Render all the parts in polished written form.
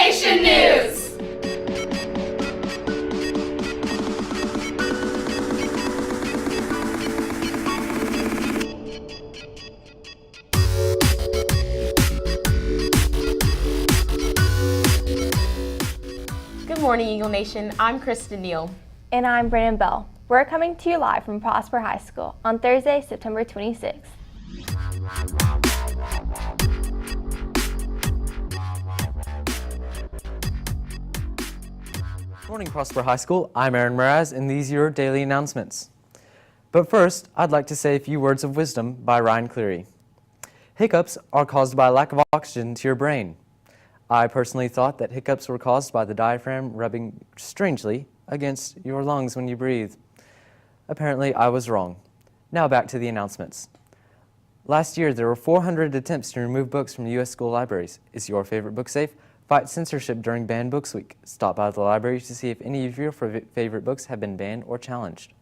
Nation News! Good morning, Eagle Nation. I'm Kristen Neal. And I'm Brandon Bell. We're coming to you live from Prosper High School on Thursday, September 26th. Good morning, Prosper High School. I'm Aaron Mraz, and these are your daily announcements. But first, I'd like to say a few words of wisdom by Ryan Cleary. Hiccups are caused by a lack of oxygen to your brain. I personally thought that hiccups were caused by the diaphragm rubbing strangely against your lungs when you breathe. Apparently, I was wrong. Now back to the announcements. Last year, there were 400 attempts to remove books from U.S. school libraries. Is your favorite book safe? Fight censorship during Banned Books Week. Stop by the library to see if any of your favorite books have been banned or challenged.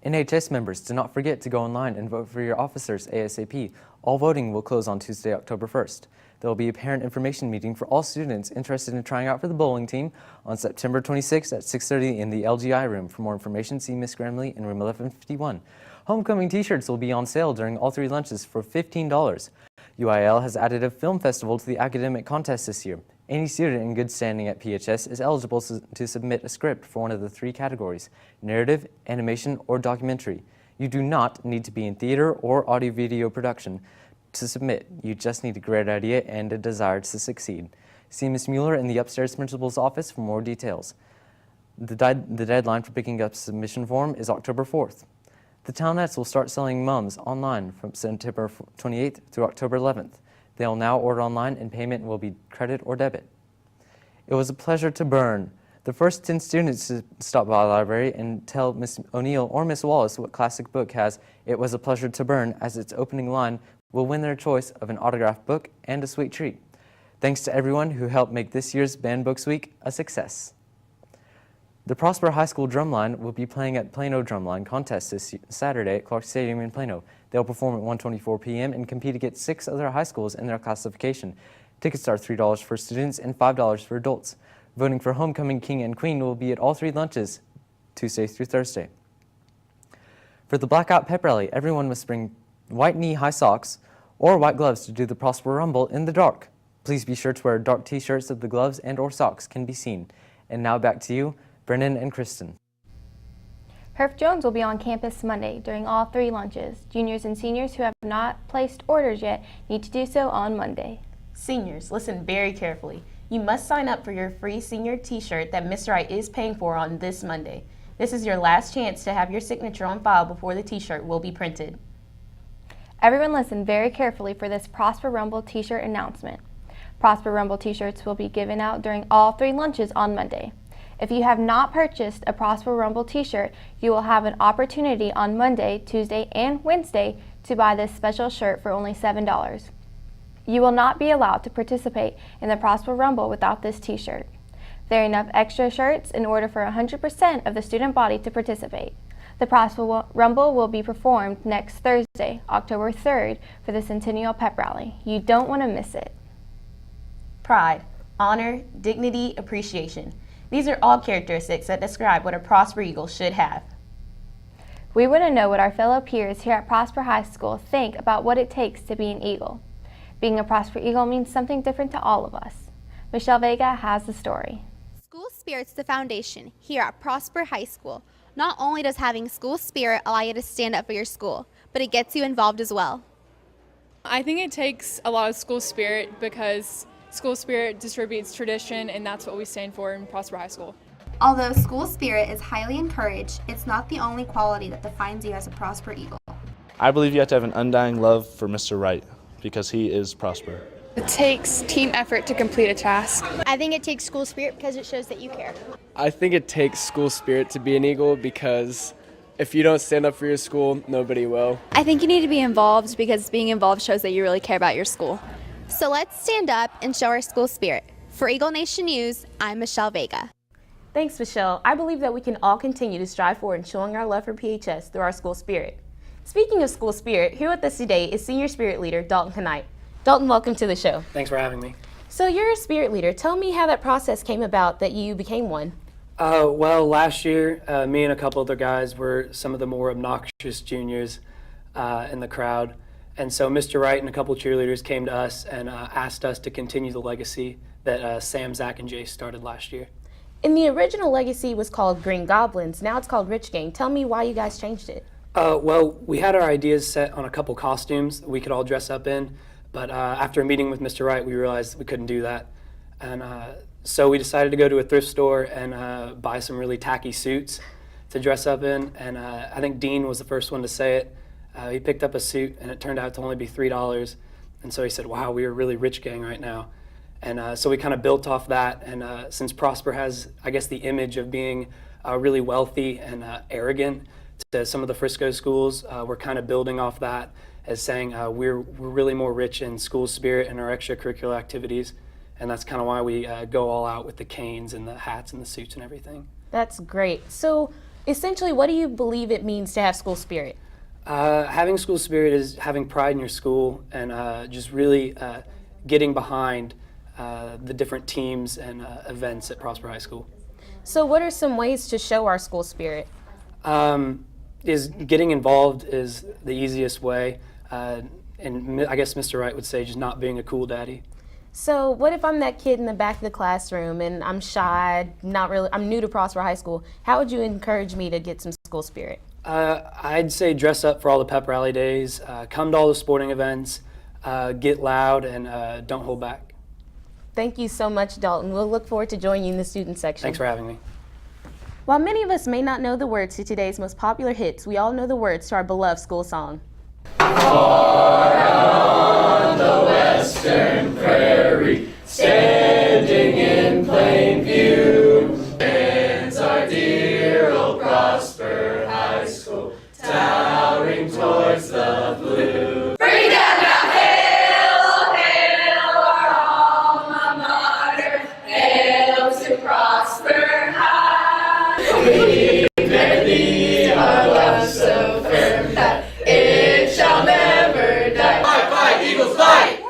NHS members, do not forget to go online and vote for your officers ASAP. All voting will close on Tuesday, October 1st. There will be a parent information meeting for all students interested in trying out for the bowling team on September 26th at 6:30 in the LGI room. For more information, see Ms. Gramley in room 1151. Homecoming t-shirts will be on sale during all three lunches for $15. UIL has added a film festival to the academic contest this year. Any student in good standing at PHS is eligible to submit a script for one of the three categories: narrative, animation, or documentary. You do not need to be in theater or audio-video production to submit. You just need a great idea and a desire to succeed. See Ms. Mueller in the upstairs principal's office for more details. The deadline for picking up submission form is October 4th. The Townettes will start selling mums online from September 28th through October 11th. They'll now order online and payment will be credit or debit. It was a pleasure to burn. The first 10 students to stop by the library and tell Ms. O'Neill or Ms. Wallace what classic book has "It was a pleasure to burn" as its opening line will win their choice of an autographed book and a sweet treat. Thanks to everyone who helped make this year's Banned Books Week a success. The Prosper High School Drumline will be playing at Plano Drumline Contest this Saturday at Clark Stadium in Plano. They'll perform at 1:24 p.m. and compete against 6 other high schools in their classification. Tickets are $3 for students and $5 for adults. Voting for Homecoming King and Queen will be at all three lunches, Tuesday through Thursday. For the Blackout Pep Rally, everyone must bring white knee-high socks or white gloves to do the Prosper Rumble in the dark. Please be sure to wear dark t-shirts so the gloves and or socks can be seen. And now back to you, Brennan and Kristen. Herf Jones will be on campus Monday during all three lunches. Juniors and seniors who have not placed orders yet need to do so on Monday. Seniors, listen very carefully. You must sign up for your free senior t-shirt that Mr. Wright is paying for on this Monday. This is your last chance to have your signature on file before the t-shirt will be printed. Everyone listen very carefully for this Prosper Rumble t-shirt announcement. Prosper Rumble t-shirts will be given out during all three lunches on Monday. If you have not purchased a Prosper Rumble t-shirt, you will have an opportunity on Monday, Tuesday, and Wednesday to buy this special shirt for only $7. You will not be allowed to participate in the Prosper Rumble without this t-shirt. There are enough extra shirts in order for 100% of the student body to participate. The Prosper Rumble will be performed next Thursday, October 3rd, for the Centennial Pep Rally. You don't want to miss it. Pride, honor, dignity, appreciation. These are all characteristics that describe what a Prosper Eagle should have. We want to know what our fellow peers here at Prosper High School think about what it takes to be an Eagle. Being a Prosper Eagle means something different to all of us. Michelle Vega has the story. School Spirit's the foundation here at Prosper High School. Not only does having school spirit allow you to stand up for your school, but it gets you involved as well. I think it takes a lot of school spirit because school spirit distributes tradition, and that's what we stand for in Prosper High School. Although school spirit is highly encouraged, it's not the only quality that defines you as a Prosper Eagle. I believe you have to have an undying love for Mr. Wright because he is Prosper. It takes team effort to complete a task. I think it takes school spirit because it shows that you care. I think it takes school spirit to be an Eagle because if you don't stand up for your school, nobody will. I think you need to be involved because being involved shows that you really care about your school. So let's stand up and show our school spirit. For Eagle Nation News, I'm Michelle Vega. Thanks, Michelle. I believe that we can all continue to strive forward in showing our love for PHS through our school spirit. Speaking of school spirit, here with us today is Senior Spirit Leader Dalton Knight. Dalton, welcome to the show. Thanks for having me. So you're a spirit leader. Tell me how that process came about that you became one. Well, last year, me and a couple other guys were some of the more obnoxious juniors in the crowd. And so Mr. Wright and a couple cheerleaders came to us and asked us to continue the legacy that Sam, Zach, and Jay started last year. And the original legacy was called Green Goblins. Now it's called Rich Gang. Tell me why you guys changed it. Well, we had our ideas set on a couple costumes that we could all dress up in. But after a meeting with Mr. Wright, we realized we couldn't do that. And so we decided to go to a thrift store and buy some really tacky suits to dress up in. And I think Dean was the first one to say it. He picked up a suit, and it turned out to only be $3. And so he said, wow, we are really rich gang right now. And so we kind of built off that. And since Prosper has, I guess, the image of being really wealthy and arrogant to some of the Frisco schools, we're kind of building off that as saying we're really more rich in school spirit and our extracurricular activities. And that's kind of why we go all out with the canes and the hats and the suits and everything. That's great. So essentially, what do you believe it means to have school spirit? Having school spirit is having pride in your school and just really getting behind the different teams and events at Prosper High School. So what are some ways to show our school spirit? Is getting involved is the easiest way. And I guess Mr. Wright would say just not being a cool daddy. So what if I'm that kid in the back of the classroom and I'm shy, I'm new to Prosper High School. How would you encourage me to get some school spirit? I'd say dress up for all the pep rally days, come to all the sporting events, get loud, and don't hold back. Thank you so much, Dalton. We'll look forward to joining you in the student section. Thanks for having me. While many of us may not know the words to today's most popular hits, we all know the words to our beloved school song. Far on the western prairie, standing in plain view, stands our dear old Prosper High School, towering towards the blue. Bring down the hail, hail our alma mater, hail to Prosper High. We bear thee our love so firm that it shall never die. Fight, fight, Eagles, fight!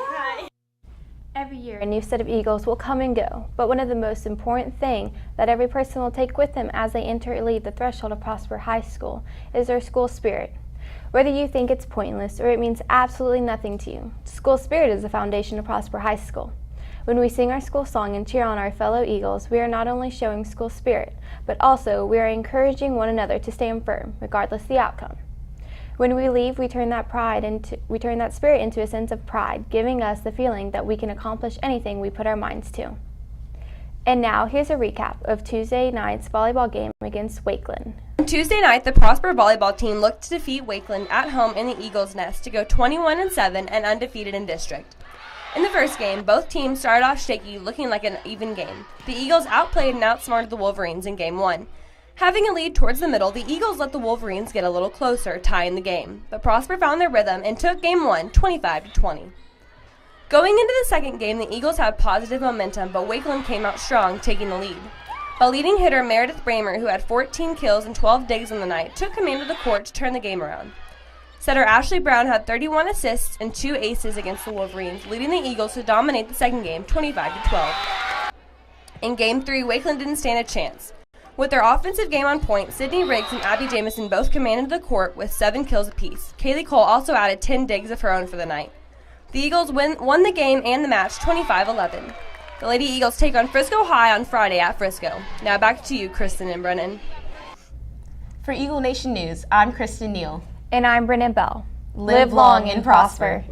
Every year, a new set of Eagles will come and go, but one of the most important things that every person will take with them as they enter or leave the threshold of Prosper High School is their school spirit. Whether you think it's pointless or it means absolutely nothing to you, school spirit is the foundation of Prosper High School. When we sing our school song and cheer on our fellow Eagles, we are not only showing school spirit, but also we are encouraging one another to stand firm, regardless of the outcome. When we leave, we turn that spirit into a sense of pride, giving us the feeling that we can accomplish anything we put our minds to. And now, here's a recap of Tuesday night's volleyball game against Wakeland. On Tuesday night, the Prosper volleyball team looked to defeat Wakeland at home in the Eagles' Nest to go 21-7 and undefeated in district. In the first game, both teams started off shaky, looking like an even game. The Eagles outplayed and outsmarted the Wolverines in Game 1. Having a lead towards the middle, the Eagles let the Wolverines get a little closer, tying the game. But Prosper found their rhythm and took Game 1, 25-20. Going into the second game, the Eagles had positive momentum, but Wakeland came out strong, taking the lead. The leading hitter, Meredith Bramer, who had 14 kills and 12 digs on the night, took command of the court to turn the game around. Setter Ashley Brown had 31 assists and 2 aces against the Wolverines, leading the Eagles to dominate the second game, 25-12. In Game 3, Wakeland didn't stand a chance. With their offensive game on point, Sydney Riggs and Abby Jamison both commanded the court with 7 kills apiece. Kaylee Cole also added 10 digs of her own for the night. The Eagles won the game and the match 25-11. The Lady Eagles take on Frisco High on Friday at Frisco. Now back to you, Kristen and Brennan. For Eagle Nation News, I'm Kristen Neal. And I'm Brennan Bell. Live long and prosper.